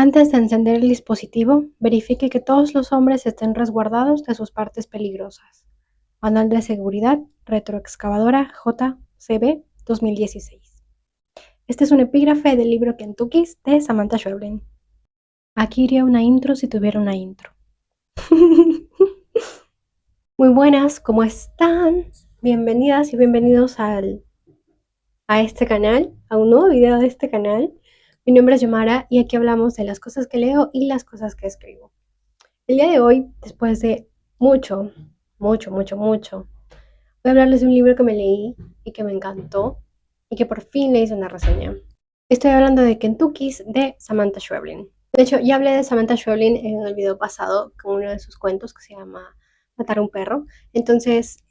Antes de encender el dispositivo, verifique que todos los hombres estén resguardados de sus partes peligrosas. Manual de Seguridad, Retroexcavadora JCB 2016. Este es un epígrafe del libro Kentuckys de Samantha Schweblin. Aquí iría una intro si tuviera una intro. Muy buenas, ¿cómo están? Bienvenidas y bienvenidos a este canal, a un nuevo video de este canal. Mi nombre es Yomara y aquí hablamos de las cosas que leo y las cosas que escribo. El día de hoy, después de mucho, voy a hablarles de un libro que me leí y que me encantó y que por fin le hice una reseña. Estoy hablando de Kentuckys de Samantha Schweblin. De hecho, ya hablé de Samantha Schweblin en el video pasado con uno de sus cuentos que se llama Matar a un perro. Entonces,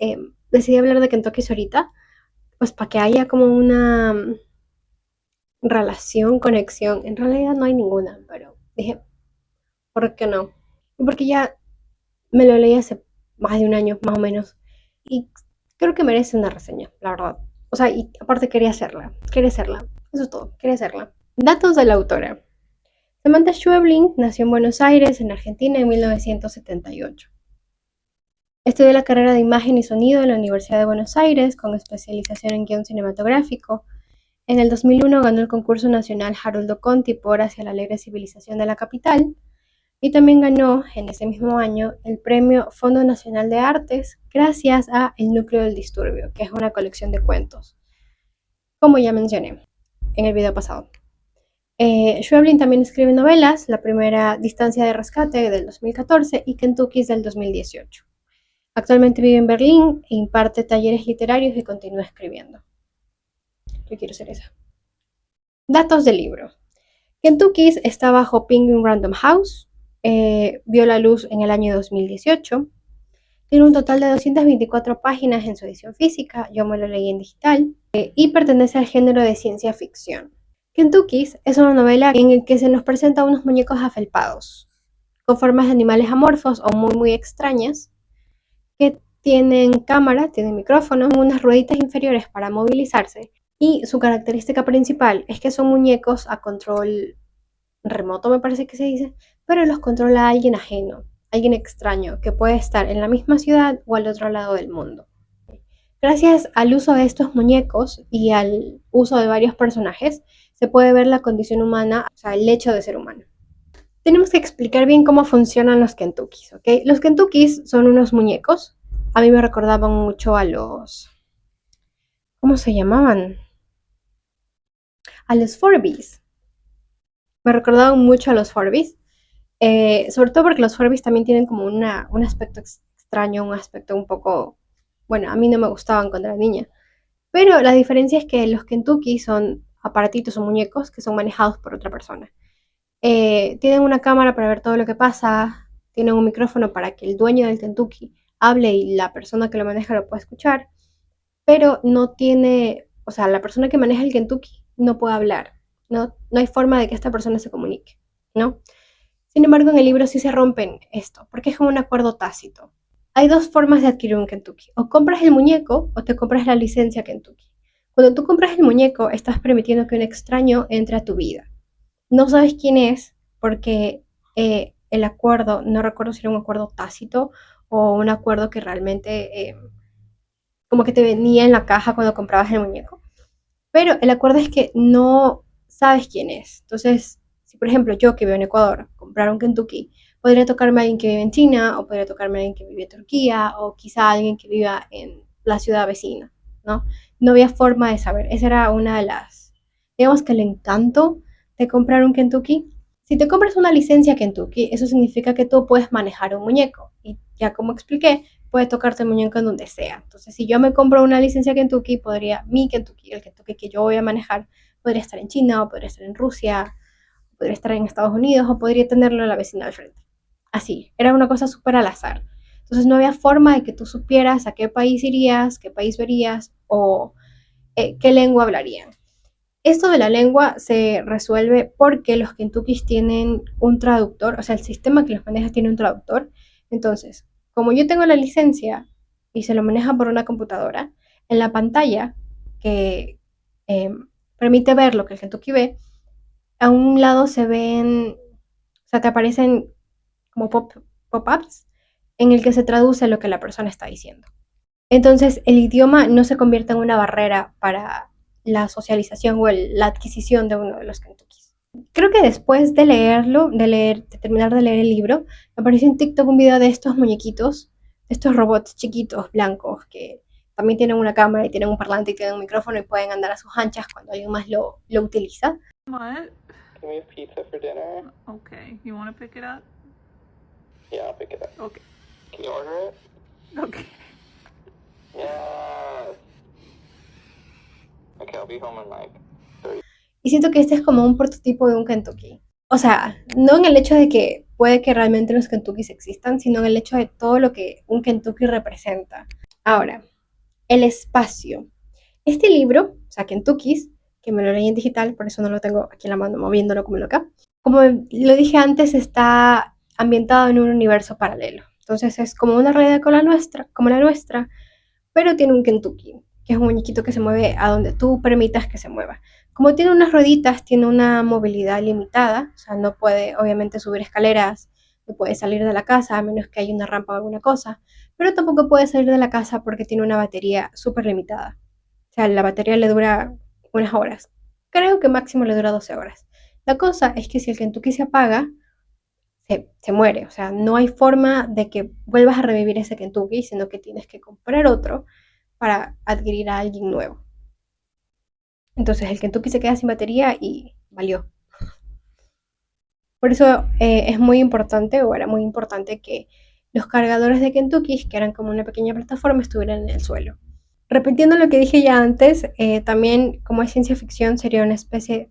decidí hablar de Kentuckys ahorita, pues para que haya como una relación, conexión. En realidad no hay ninguna, pero dije, ¿por qué no? Y porque ya me lo leí hace más de un año, más o menos. Y creo que merece una reseña, la verdad. O sea, y aparte quería hacerla. Eso es todo, quería hacerla. Datos de la autora. Samantha Schweblin nació en Buenos Aires, en Argentina, en 1978. Estudió la carrera de Imagen y Sonido en la Universidad de Buenos Aires, con especialización en guión cinematográfico. En el 2001 ganó el concurso nacional Haroldo Conti por Hacia la alegre civilización de la capital. Y también ganó en ese mismo año el premio Fondo Nacional de Artes gracias a El Núcleo del Disturbio, que es una colección de cuentos, como ya mencioné en el video pasado. Schweblin también escribe novelas, la primera Distancia de Rescate del 2014 y Kentuckys del 2018. Actualmente vive en Berlín e imparte talleres literarios y continúa escribiendo. Yo quiero ser esa. Datos del libro. Kentuckys está bajo Penguin Random House, vio la luz en el año 2018, tiene un total de 224 páginas en su edición física, yo me lo leí en digital, y pertenece al género de ciencia ficción. Kentuckys es una novela en la que se nos presenta unos muñecos afelpados, con formas de animales amorfos o muy extrañas, que tienen cámara, tienen micrófono, unas rueditas inferiores para movilizarse, y su característica principal es que son muñecos a control remoto, me parece que se dice, pero los controla alguien ajeno, alguien extraño, que puede estar en la misma ciudad o al otro lado del mundo. Gracias al uso de estos muñecos y al uso de varios personajes, se puede ver la condición humana, o sea, el hecho de ser humano. Tenemos que explicar bien cómo funcionan los Kentuckys, ¿ok? Los Kentuckys son unos muñecos. A mí me recordaban mucho a los... ¿Cómo se llamaban? A los Furbies. Me recordaban mucho a los Furbies. Sobre todo porque los Furbies también tienen como un aspecto extraño, un aspecto un poco... Bueno, a mí no me gustaban cuando era niña. Pero la diferencia es que los Kentucky son aparatitos o muñecos que son manejados por otra persona. Tienen una cámara para ver todo lo que pasa, tienen un micrófono para que el dueño del Kentucky hable y la persona que lo maneja lo pueda escuchar, pero no tiene, o sea, la persona que maneja el Kentucky no puede hablar, no hay forma de que esta persona se comunique, ¿no? Sin embargo, en el libro sí se rompen esto, porque es como un acuerdo tácito. Hay dos formas de adquirir un Kentucky. O compras el muñeco o te compras la licencia Kentucky. Cuando tú compras el muñeco, estás permitiendo que un extraño entre a tu vida. No sabes quién es porque el acuerdo, no recuerdo si era un acuerdo tácito o un acuerdo que realmente como que te venía en la caja cuando comprabas el muñeco. Pero el acuerdo es que no sabes quién es. Entonces, si por ejemplo yo que vivo en Ecuador comprara un Kentucky, podría tocarme a alguien que vive en China, o podría tocarme a alguien que vive en Turquía, o quizá alguien que viva en la ciudad vecina, ¿no? No había forma de saber. Esa era una de las, digamos que el encanto de comprar un Kentucky. Si te compras una licencia Kentucky, eso significa que tú puedes manejar un muñeco. Y ya como expliqué, puede tocarte el muñeco en donde sea. Entonces, si yo me compro una licencia Kentucky, mi Kentucky, el Kentucky que yo voy a manejar, podría estar en China, o podría estar en Rusia, o podría estar en Estados Unidos, o podría tenerlo en la vecina al frente. Así, era una cosa súper al azar. Entonces, no había forma de que tú supieras a qué país irías, qué país verías, o qué lengua hablarían. Esto de la lengua se resuelve porque los Kentuckys tienen un traductor, o sea, el sistema que los maneja tiene un traductor. Entonces, como yo tengo la licencia y se lo maneja por una computadora, en la pantalla que eh, permite ver lo que el Kentucky ve, a un lado se ven sea, te aparecen como pop-ups en el que se traduce lo que la persona está diciendo. Entonces, el idioma no se convierte en una barrera para la socialización o la adquisición de uno de los Kentuckys. Creo que después de terminar de leer el libro, me apareció en TikTok un video de estos muñequitos, de estos robots chiquitos, blancos, que también tienen una cámara y tienen un parlante y tienen un micrófono y pueden andar a sus anchas cuando alguien más lo utiliza. What? Can we have pizza for dinner? Okay. You want to pick it up? Yeah, I'll pick it up. Okay. Can you order it? Okay. Yes. Okay, I'll be home in like 30. Y siento que este es como un prototipo de un Kentucky. O sea, no en el hecho de que puede que realmente los Kentuckys existan, sino en el hecho de todo lo que un Kentucky representa. Ahora, el espacio. Este libro, o sea, Kentuckys, que me lo leí en digital, por eso no lo tengo aquí en la mano moviéndolo como loca. Como lo dije antes, está ambientado en un universo paralelo. Entonces es como una realidad como la nuestra, pero tiene un Kentucky, que es un muñequito que se mueve a donde tú permitas que se mueva. Como tiene unas rueditas, tiene una movilidad limitada, o sea, no puede obviamente subir escaleras, no puede salir de la casa a menos que haya una rampa o alguna cosa, pero tampoco puede salir de la casa porque tiene una batería súper limitada. O sea, la batería le dura unas horas. Creo que máximo le dura 12 horas. La cosa es que si el Kentucky se apaga, se muere. O sea, no hay forma de que vuelvas a revivir ese Kentucky, sino que tienes que comprar otro para adquirir a alguien nuevo. Entonces el Kentucky se queda sin batería y valió. Por eso es muy importante, o era muy importante, que los cargadores de Kentucky, que eran como una pequeña plataforma, estuvieran en el suelo. Repitiendo lo que dije ya antes, también como es ciencia ficción no sería una especie.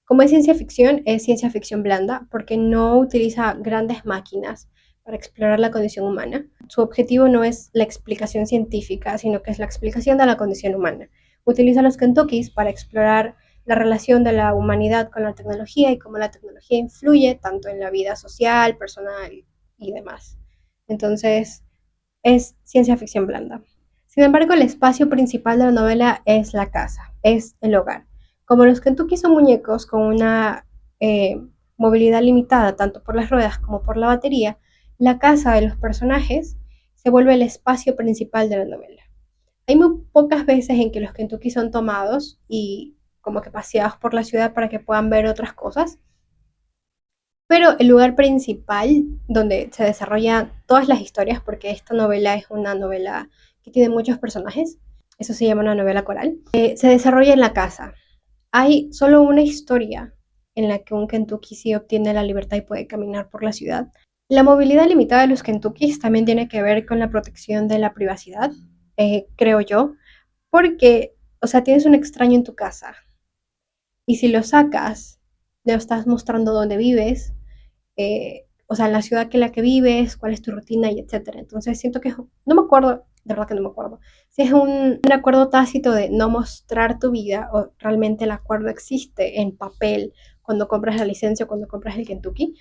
Como es ciencia ficción blanda, porque no utiliza grandes máquinas para explorar la condición humana. Su objetivo no es la explicación científica, sino que es la explicación de la condición humana. Utiliza los Kentuckys para explorar la relación de la humanidad con la tecnología y cómo la tecnología influye tanto en la vida social, personal y demás. Entonces, es ciencia ficción blanda. Sin embargo, el espacio principal de la novela es la casa, es el hogar. Como los Kentucky son muñecos con una movilidad limitada tanto por las ruedas como por la batería, la casa de los personajes se vuelve el espacio principal de la novela. Hay muy pocas veces en que los Kentucky son tomados y como que paseados por la ciudad para que puedan ver otras cosas, pero el lugar principal donde se desarrollan todas las historias, porque esta novela es una novela que tiene muchos personajes, eso se llama una novela coral, se desarrolla en la casa. Hay solo una historia en la que un Kentucky sí obtiene la libertad y puede caminar por la ciudad. La movilidad limitada de los Kentuckys también tiene que ver con la protección de la privacidad, creo yo, porque, o sea, tienes un extraño en tu casa y si lo sacas, le estás mostrando dónde vives, o sea, en la ciudad que la que vives, cuál es tu rutina y etcétera. Entonces siento que no me acuerdo, de verdad que no me acuerdo, si es un acuerdo tácito de no mostrar tu vida o realmente el acuerdo existe en papel cuando compras la licencia o cuando compras el Kentucky.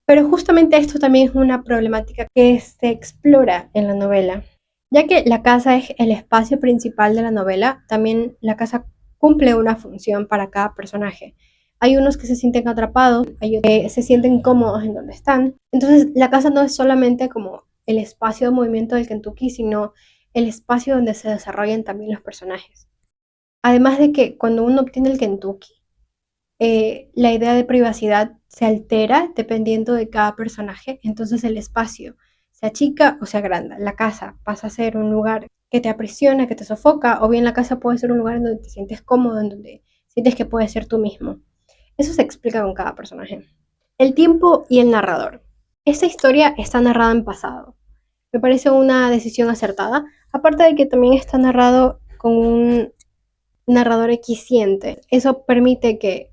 Pero justamente esto también es una problemática que se explora en la novela. Ya que la casa es el espacio principal de la novela, también la casa cumple una función para cada personaje. Hay unos que se sienten atrapados, hay otros que se sienten cómodos en donde están. Entonces, la casa no es solamente como el espacio de movimiento del Kentucky, sino el espacio donde se desarrollan también los personajes. Además de que cuando uno obtiene el Kentucky, la idea de privacidad se altera dependiendo de cada personaje, entonces el espacio se achica o se agranda. La casa pasa a ser un lugar que te aprisiona, que te sofoca, o bien la casa puede ser un lugar en donde te sientes cómodo, en donde sientes que puedes ser tú mismo. Eso se explica con cada personaje. El tiempo y el narrador. Esta historia está narrada en pasado. Me parece una decisión acertada, aparte de que también está narrado con un narrador eficiente. Eso permite que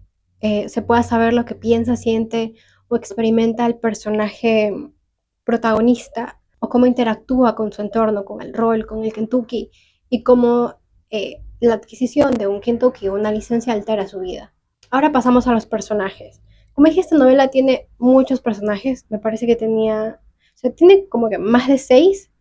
se pueda saber lo que piensa, siente o experimenta el personaje protagonista o cómo interactúa con su entorno, con el rol, con el Kentucky y cómo la adquisición de un Kentucky o una licencia altera su vida. Ahora pasamos a los personajes. Como dije, esta novela tiene muchos personajes, me parece que tiene como que más de 6,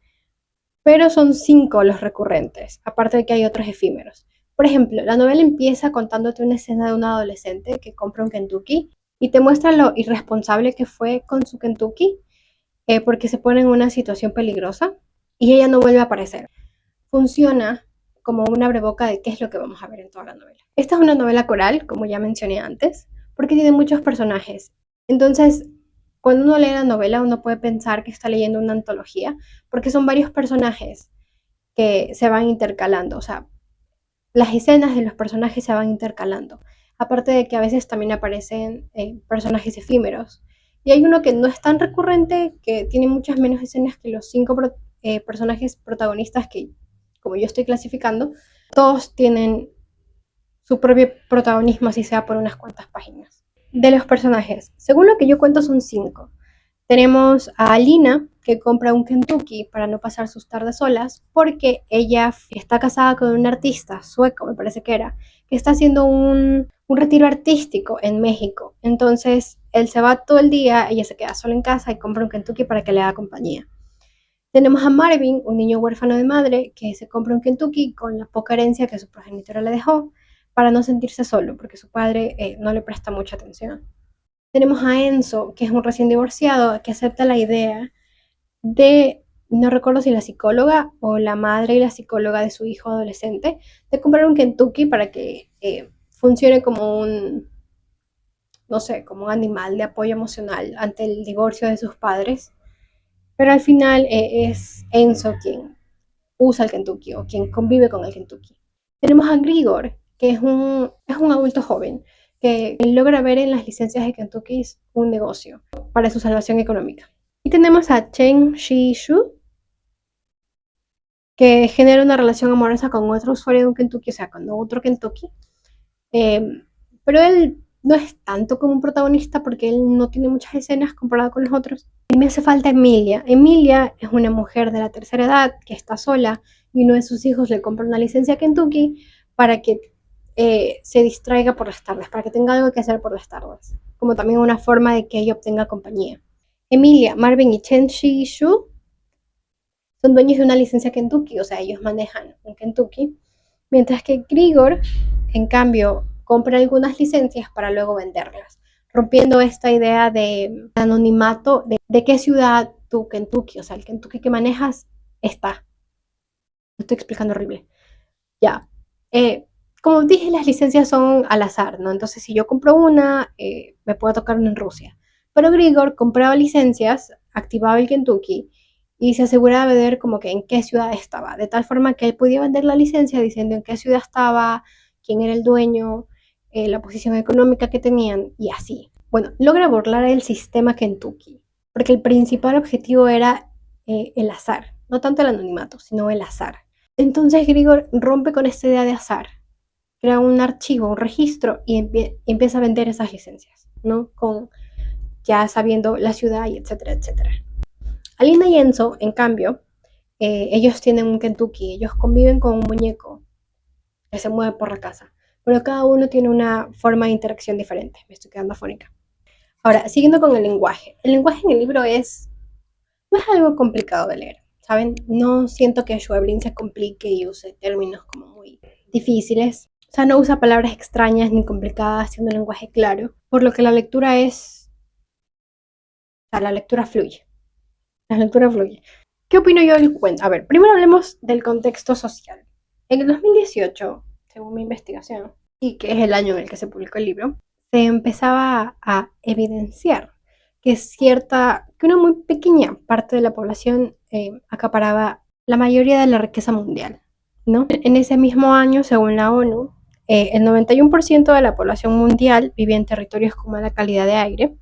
pero son 5 los recurrentes, aparte de que hay otros efímeros. Por ejemplo, la novela empieza contándote una escena de un adolescente que compra un Kentucky y te muestra lo irresponsable que fue con su Kentucky, porque se pone en una situación peligrosa y ella no vuelve a aparecer. Funciona como un abreboca de qué es lo que vamos a ver en toda la novela. Esta es una novela coral, como ya mencioné antes, porque tiene muchos personajes. Entonces, cuando uno lee la novela, uno puede pensar que está leyendo una antología, porque son varios personajes que se van intercalando, o sea, las escenas de los personajes se van intercalando. Aparte de que a veces también aparecen personajes efímeros. Y hay uno que no es tan recurrente, que tiene muchas menos escenas que los 5 personajes protagonistas que, como yo estoy clasificando, todos tienen su propio protagonismo, así sea por unas cuantas páginas. De los personajes, según lo que yo cuento, son 5. Tenemos a Alina, que compra un Kentucky para no pasar sus tardes solas, porque ella está casada con un artista sueco, me parece que era, que está haciendo un retiro artístico en México. Entonces, él se va todo el día, ella se queda sola en casa y compra un Kentucky para que le haga compañía. Tenemos a Marvin, un niño huérfano de madre, que se compra un Kentucky con la poca herencia que su progenitora le dejó, para no sentirse solo, porque su padre no le presta mucha atención. Tenemos a Enzo, que es un recién divorciado, que acepta la idea de, no recuerdo si la psicóloga o la madre y la psicóloga de su hijo adolescente, de comprar un Kentucky para que funcione como un, no sé, como un animal de apoyo emocional ante el divorcio de sus padres. Pero al final es Enzo quien usa el Kentucky o quien convive con el Kentucky. Tenemos a Grigor, que es un adulto joven que logra ver en las licencias de Kentucky un negocio para su salvación económica. Y tenemos a Chen Shi-shu, que genera una relación amorosa con otro usuario de un Kentucky, o sea, con otro Kentucky. Pero él no es tanto como un protagonista porque él no tiene muchas escenas comparado con los otros. Y me hace falta Emilia. Emilia es una mujer de la tercera edad que está sola y uno de sus hijos le compra una licencia a Kentucky para que se distraiga por las tardes, para que tenga algo que hacer por las tardes, como también una forma de que ella obtenga compañía. Emilia, Marvin y Chen Shi-shu son dueños de una licencia Kentucky, o sea, ellos manejan un Kentucky, mientras que Grigor, en cambio, compra algunas licencias para luego venderlas, rompiendo esta idea de anonimato, de qué ciudad tu Kentucky, o sea, el Kentucky que manejas está. Lo estoy explicando horrible. Ya. Como dije, las licencias son al azar, ¿no? Entonces, si yo compro una, me puede tocar una en Rusia. Pero Grigor compraba licencias, activaba el Kentucky y se aseguraba de ver como que en qué ciudad estaba, de tal forma que él podía vender la licencia diciendo en qué ciudad estaba, quién era el dueño, la posición económica que tenían y así. Bueno, logra burlar el sistema Kentucky, porque el principal objetivo era el azar, no tanto el anonimato, sino el azar. Entonces Grigor rompe con esta idea de azar, crea un archivo, un registro y empieza a vender esas licencias, ¿no? Con ya sabiendo la ciudad y etcétera, etcétera. Alina y Enzo, en cambio, ellos tienen un Kentucky, ellos conviven con un muñeco que se mueve por la casa, pero cada uno tiene una forma de interacción diferente. Me estoy quedando afónica. Ahora, siguiendo con el lenguaje. El lenguaje en el libro no es algo complicado de leer, ¿saben? No siento que Schweblin se complique y use términos como muy difíciles. O sea, no usa palabras extrañas ni complicadas, siendo un lenguaje claro, por lo que la lectura la lectura fluye. La lectura fluye. ¿Qué opino yo del cuento? A ver, primero hablemos del contexto social. En el 2018, según mi investigación, y que es el año en el que se publicó el libro, se empezaba a evidenciar que una muy pequeña parte de la población acaparaba la mayoría de la riqueza mundial, ¿no? En ese mismo año, según la ONU, el 91% de la población mundial vivía en territorios con mala calidad de aire,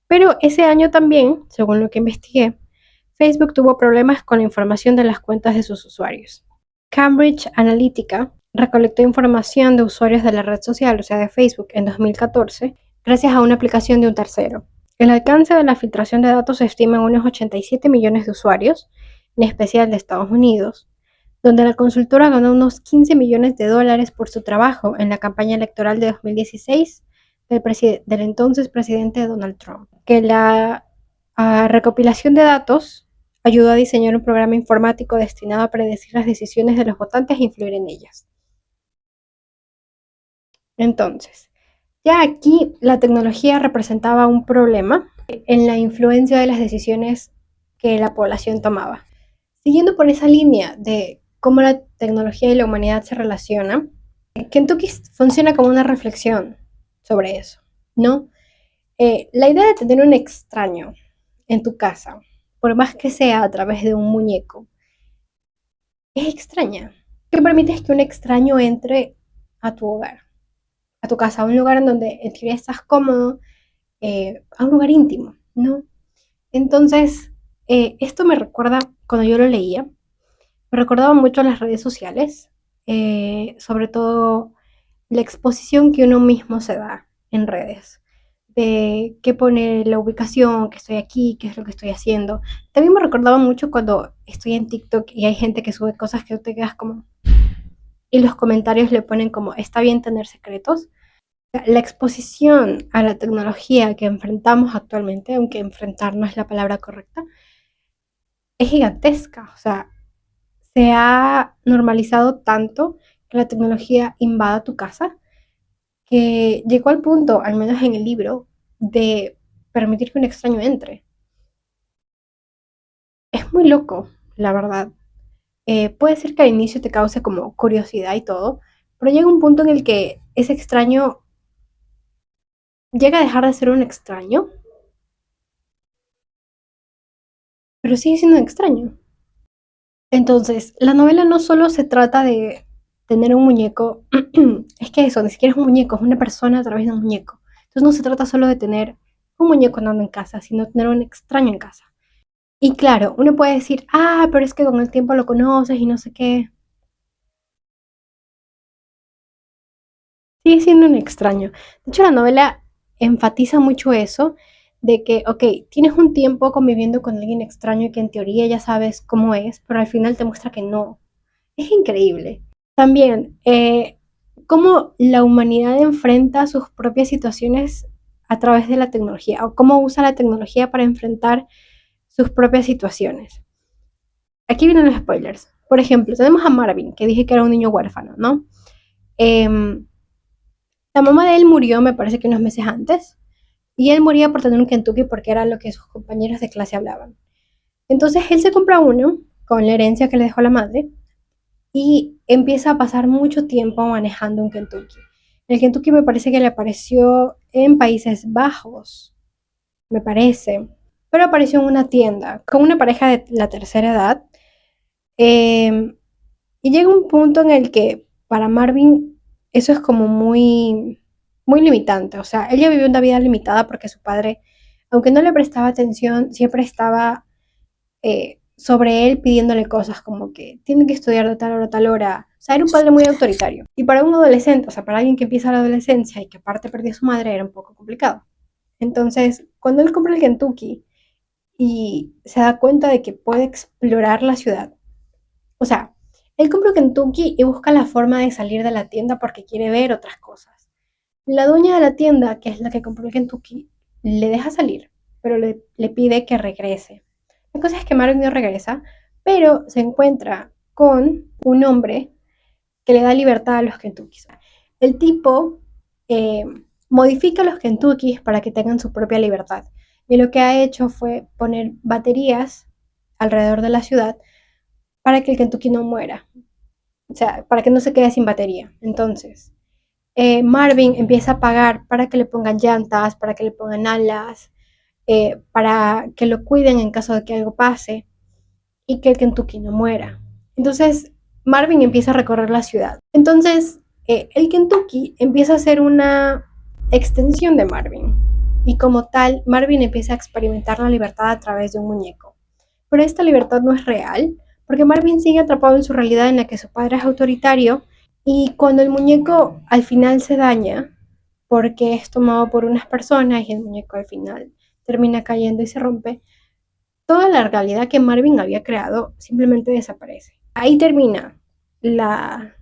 pero ese año también, según lo que investigué, Facebook tuvo problemas con la información de las cuentas de sus usuarios. Cambridge Analytica recolectó información de usuarios de la red social, o sea, de Facebook, en 2014, gracias a una aplicación de un tercero. El alcance de la filtración de datos se estima en unos 87 millones de usuarios, en especial de Estados Unidos, donde la consultora ganó unos 15 millones de dólares por su trabajo en la campaña electoral de 2016 del entonces presidente Donald Trump. Que la recopilación de datos ayudó a diseñar un programa informático destinado a predecir las decisiones de los votantes e influir en ellas. Entonces, Ya aquí la tecnología representaba un problema en la influencia de las decisiones que la población tomaba. Siguiendo por esa línea de cómo la tecnología y la humanidad se relacionan, Kentucky funciona como una reflexión sobre eso, ¿no? La idea de tener un extraño en tu casa, por más que sea a través de un muñeco, es extraña. ¿Qué permites que un extraño entre a tu hogar, a tu casa, a un lugar en donde en teoría estás cómodo, a un lugar íntimo, ¿no? Entonces, esto me recuerda, cuando yo lo leía, me recordaba mucho a las redes sociales, sobre todo la exposición que uno mismo se da en redes, de qué pone la ubicación, que estoy aquí, qué es lo que estoy haciendo. También me recordaba mucho cuando estoy en TikTok y hay gente que sube cosas que tú te quedas como, y los comentarios le ponen como, está bien tener secretos. La exposición a la tecnología que enfrentamos actualmente, aunque enfrentar no es la palabra correcta, es gigantesca. O sea, se ha normalizado tanto que la tecnología invada tu casa que llegó al punto, al menos en el libro, de permitir que un extraño entre. Es muy loco, la verdad. Puede ser que al inicio te cause como curiosidad y todo, pero llega un punto en el que ese extraño llega a dejar de ser un extraño, pero sigue siendo un extraño. Entonces, la novela no solo se trata de tener un muñeco, es que eso, ni siquiera es un muñeco, es una persona a través de un muñeco. Entonces no se trata solo de tener un muñeco andando en casa, sino tener un extraño en casa. Y claro, uno puede decir, ah, pero es que con el tiempo lo conoces y no sé qué. Sigue siendo un extraño. De hecho, la novela enfatiza mucho eso, de que, ok, tienes un tiempo conviviendo con alguien extraño y que en teoría ya sabes cómo es, pero al final te muestra que no. Es increíble. También, cómo la humanidad enfrenta sus propias situaciones a través de la tecnología, o cómo usa la tecnología para enfrentar sus propias situaciones. Aquí vienen los spoilers. Por ejemplo, tenemos a Marvin, que dije que era un niño huérfano, ¿no? Em, la mamá de él murió, me parece que unos meses antes, y él moría por tener un Kentucky porque era lo que sus compañeros de clase hablaban. Entonces él se compra uno con la herencia que le dejó la madre y empieza a pasar mucho tiempo manejando un Kentucky. El Kentucky me parece que le apareció en Países Bajos, me parece, pero apareció en una tienda con una pareja de la tercera edad. Y llega un punto en el que para Marvin eso es como muy, muy limitante. O sea, ella vivió una vida limitada porque su padre, aunque no le prestaba atención, siempre estaba sobre él pidiéndole cosas como que tiene que estudiar de tal hora a tal hora. O sea, era un padre muy autoritario. Y para un adolescente, o sea, para alguien que empieza la adolescencia y que aparte perdió a su madre, era un poco complicado. Entonces, cuando él compra el Kentucky y se da cuenta de que puede explorar la ciudad, o sea, él compra un Kentucky y busca la forma de salir de la tienda porque quiere ver otras cosas. La dueña de la tienda, que es la que compró el Kentucky, le deja salir, pero le pide que regrese. La cosa es que Marvin no regresa, pero se encuentra con un hombre que le da libertad a los Kentuckys. El tipo eh, modifica los Kentuckys para que tengan su propia libertad. Y lo que ha hecho fue poner baterías alrededor de la ciudad para que el Kentucky no muera. O sea, para que no se quede sin batería. Entonces, Marvin empieza a pagar para que le pongan llantas, para que le pongan alas, para que lo cuiden en caso de que algo pase y que el Kentucky no muera. Entonces, Marvin empieza a recorrer la ciudad. Entonces, el Kentucky empieza a ser una extensión de Marvin. Y como tal, Marvin empieza a experimentar la libertad a través de un muñeco. Pero esta libertad no es real, porque Marvin sigue atrapado en su realidad en la que su padre es autoritario y cuando el muñeco al final se daña, porque es tomado por unas personas y el muñeco al final termina cayendo y se rompe, toda la realidad que Marvin había creado simplemente desaparece. Ahí termina la,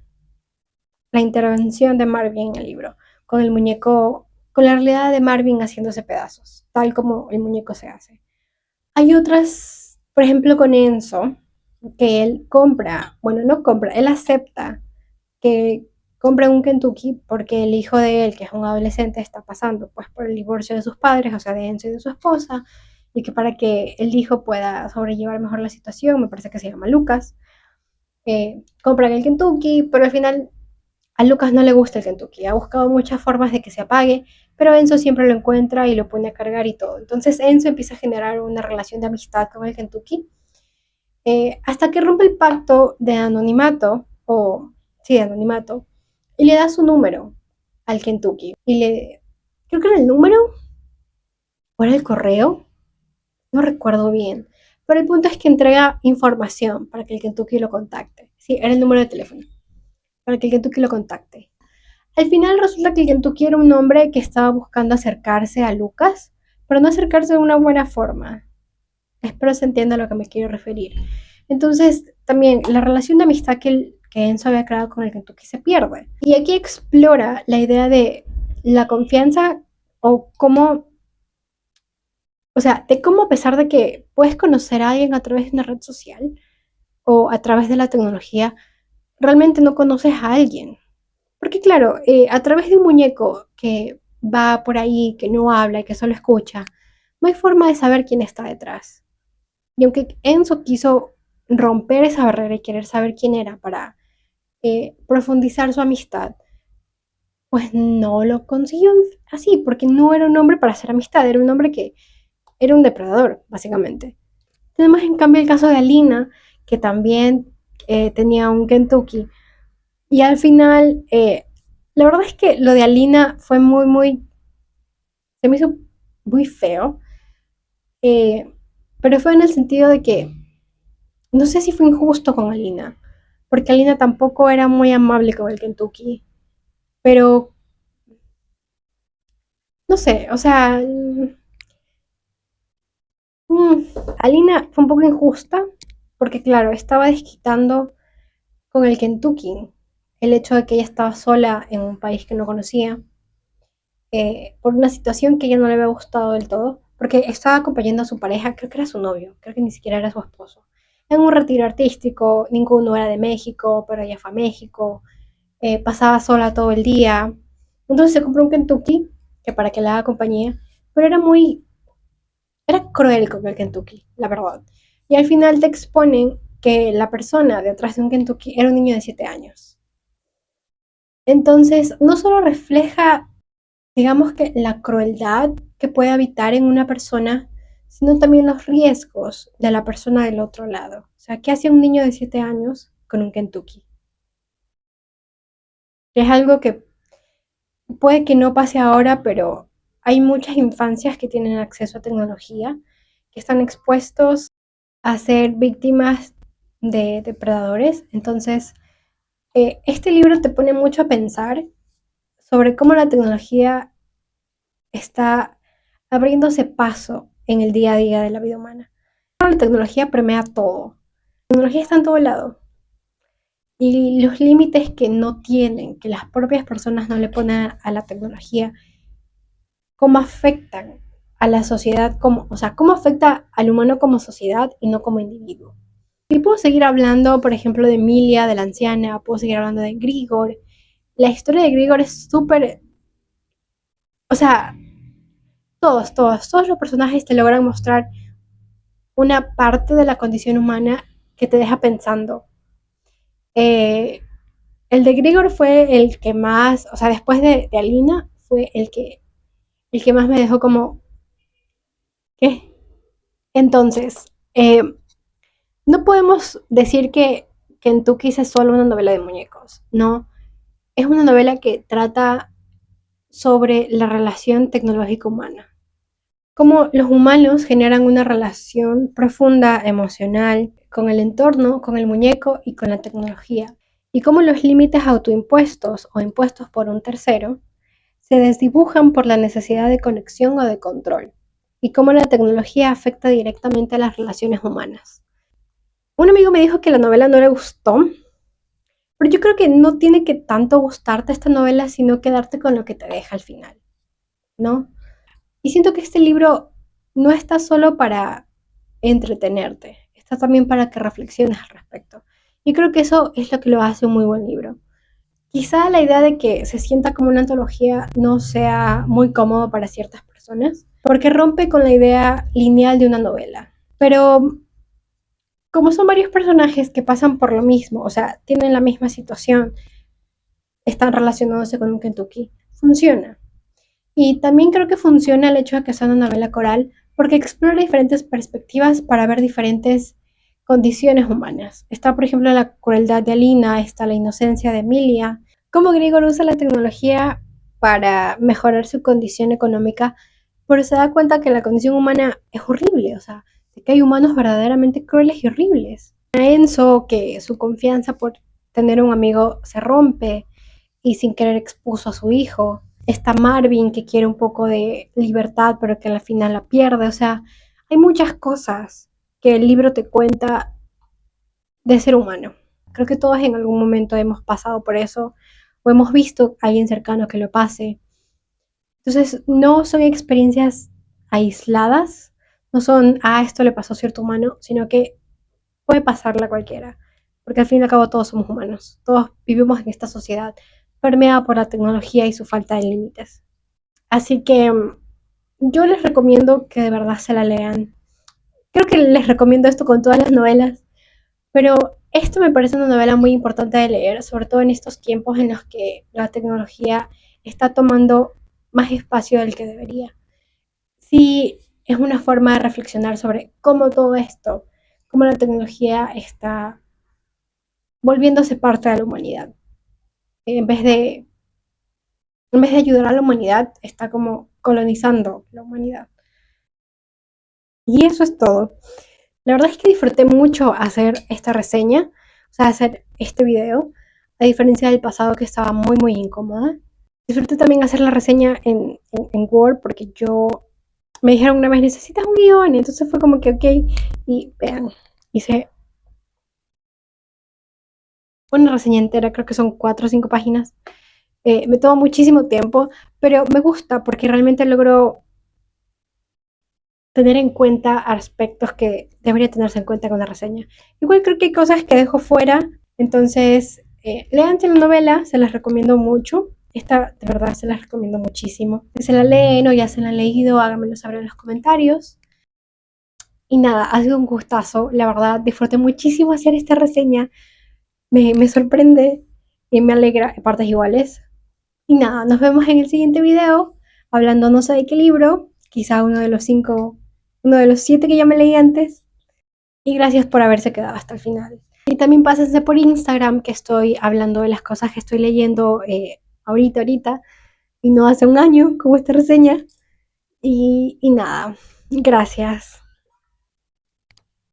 la intervención de Marvin en el libro, con el muñeco, con la realidad de Marvin haciéndose pedazos, tal como el muñeco se hace. Hay otras, por ejemplo, con Enzo, que él compra, bueno, no compra, él acepta que compran un Kentucky porque el hijo de él, que es un adolescente, está pasando pues por el divorcio de sus padres, o sea, de Enzo y de su esposa, y que para que el hijo pueda sobrellevar mejor la situación, me parece que se llama Lucas, compran el Kentucky, pero al final a Lucas no le gusta el Kentucky, ha buscado muchas formas de que se apague, pero Enzo siempre lo encuentra y lo pone a cargar y todo. Entonces Enzo empieza a generar una relación de amistad con el Kentucky, hasta que rompe el pacto de anonimato, o sí, de anonimato, y le da su número al Kentucky. Y le, creo que era el número, o era el correo, no recuerdo bien. Pero el punto es que entrega información para que el Kentucky lo contacte. Sí, era el número de teléfono, para que el Kentucky lo contacte. Al final resulta que el Kentucky era un hombre que estaba buscando acercarse a Lucas, pero no acercarse de una buena forma. Espero se entienda a lo que me quiero referir. Entonces, también la relación de amistad que Enzo había creado con el Kentucky se pierde. Y aquí explora la idea de la confianza o cómo, o sea, de cómo a pesar de que puedes conocer a alguien a través de una red social o a través de la tecnología, realmente no conoces a alguien. Porque claro, a través de un muñeco que va por ahí, que no habla y que solo escucha, no hay forma de saber quién está detrás. Y aunque Enzo quiso romper esa barrera y querer saber quién era para profundizar su amistad, pues no lo consiguió así, porque no era un hombre para hacer amistad, era un hombre que era un depredador, básicamente. Tenemos en cambio el caso de Alina, que también tenía un Kentucky, y al final, la verdad es que lo de Alina fue se me hizo muy feo, eh, pero fue en el sentido de que no sé si fue injusto con Alina, porque Alina tampoco era muy amable con el Kentucky, pero no sé, o sea, Alina fue un poco injusta, porque claro, estaba desquitando con el Kentucky el hecho de que ella estaba sola en un país que no conocía, por una situación que a ella no le había gustado del todo, porque estaba acompañando a su pareja, creo que era su novio, creo que ni siquiera era su esposo, en un retiro artístico, ninguno era de México, pero ella fue a México, pasaba sola todo el día. Entonces se compró un Kentucky, que para que le haga compañía, pero era cruel con el Kentucky, la verdad. Y al final te exponen que la persona detrás de un Kentucky era un niño de 7 años. Entonces, no solo refleja, digamos que la crueldad que puede habitar en una persona, sino también los riesgos de la persona del otro lado. O sea, ¿qué hace un niño de 7 años con un Kentucky? Es algo que puede que no pase ahora, pero hay muchas infancias que tienen acceso a tecnología, que están expuestos a ser víctimas de depredadores. Entonces, este libro te pone mucho a pensar sobre cómo la tecnología está abriéndose paso en el día a día de la vida humana. La tecnología permea todo. La tecnología está en todo lado. Y los límites que no tienen, que las propias personas no le ponen a la tecnología, cómo afectan a la sociedad, como, o sea, cómo afecta al humano como sociedad y no como individuo. Y puedo seguir hablando, por ejemplo, de Emilia, de la anciana, puedo seguir hablando de Grigor. La historia de Grigor es súper, o sea, todos los personajes te logran mostrar una parte de la condición humana que te deja pensando. Eh, el de Grigor fue el que más, o sea, después de Alina, fue el que más me dejó como, ¿qué? Entonces, no podemos decir que Kentucky es solo una novela de muñecos, no. Es una novela que trata sobre la relación tecnológica humana. Cómo los humanos generan una relación profunda, emocional, con el entorno, con el muñeco y con la tecnología. Y cómo los límites autoimpuestos o impuestos por un tercero se desdibujan por la necesidad de conexión o de control. Y cómo la tecnología afecta directamente a las relaciones humanas. Un amigo me dijo que la novela no le gustó, pero yo creo que no tiene que tanto gustarte esta novela, sino quedarte con lo que te deja al final, ¿no? Y siento que este libro no está solo para entretenerte, está también para que reflexiones al respecto. Y creo que eso es lo que lo hace un muy buen libro. Quizá la idea de que se sienta como una antología no sea muy cómodo para ciertas personas, porque rompe con la idea lineal de una novela. Pero como son varios personajes que pasan por lo mismo, o sea, tienen la misma situación, están relacionándose con un Kentucky, funciona. Y también creo que funciona el hecho de que sea una novela coral, porque explora diferentes perspectivas para ver diferentes condiciones humanas. Está, por ejemplo, la crueldad de Alina, está la inocencia de Emilia, cómo Grigor usa la tecnología para mejorar su condición económica, pero se da cuenta que la condición humana es horrible, o sea, de que hay humanos verdaderamente crueles y horribles. A Enzo, que su confianza por tener un amigo se rompe y sin querer expuso a su hijo. Está Marvin, que quiere un poco de libertad, pero que al final la pierde. O sea, hay muchas cosas que el libro te cuenta de ser humano. Creo que todos en algún momento hemos pasado por eso o hemos visto a alguien cercano que lo pase. Entonces, no son experiencias aisladas, no son, esto le pasó a cierto humano, sino que puede pasarle a cualquiera, porque al fin y al cabo todos somos humanos, todos vivimos en esta sociedad permeada por la tecnología y su falta de límites. Así que yo les recomiendo que de verdad se la lean. Creo que les recomiendo esto con todas las novelas, pero esto me parece una novela muy importante de leer, sobre todo en estos tiempos en los que la tecnología está tomando más espacio del que debería. Sí, es una forma de reflexionar sobre cómo todo esto, cómo la tecnología está volviéndose parte de la humanidad. En vez de, en vez de ayudar a la humanidad, está como colonizando la humanidad. Y eso es todo. La verdad es que disfruté mucho hacer esta reseña, o sea, hacer este video, a diferencia del pasado que estaba muy, muy incómoda. Disfruté también hacer la reseña en Word porque yo me dijeron una vez, necesitas un guión, y entonces fue como que, ok, y vean, hice una reseña entera, creo que son 4 o 5 páginas. Me toma muchísimo tiempo, pero me gusta porque realmente logro tener en cuenta aspectos que debería tenerse en cuenta con la reseña. Igual creo que hay cosas que dejo fuera, entonces léanse la novela, se las recomiendo mucho. Esta de verdad se las recomiendo muchísimo. Si se la leen o ya se la han leído, háganmelo saber en los comentarios. Y nada, ha sido un gustazo, la verdad, disfruté muchísimo hacer esta reseña. Me sorprende y me alegra en partes iguales. Y nada, nos vemos en el siguiente video, hablando no sé de qué libro, quizá uno de los 5, uno de los 7 que ya me leí antes. Y gracias por haberse quedado hasta el final. Y también pásense por Instagram, que estoy hablando de las cosas que estoy leyendo ahorita, y no hace un año, como esta reseña. Y nada, gracias.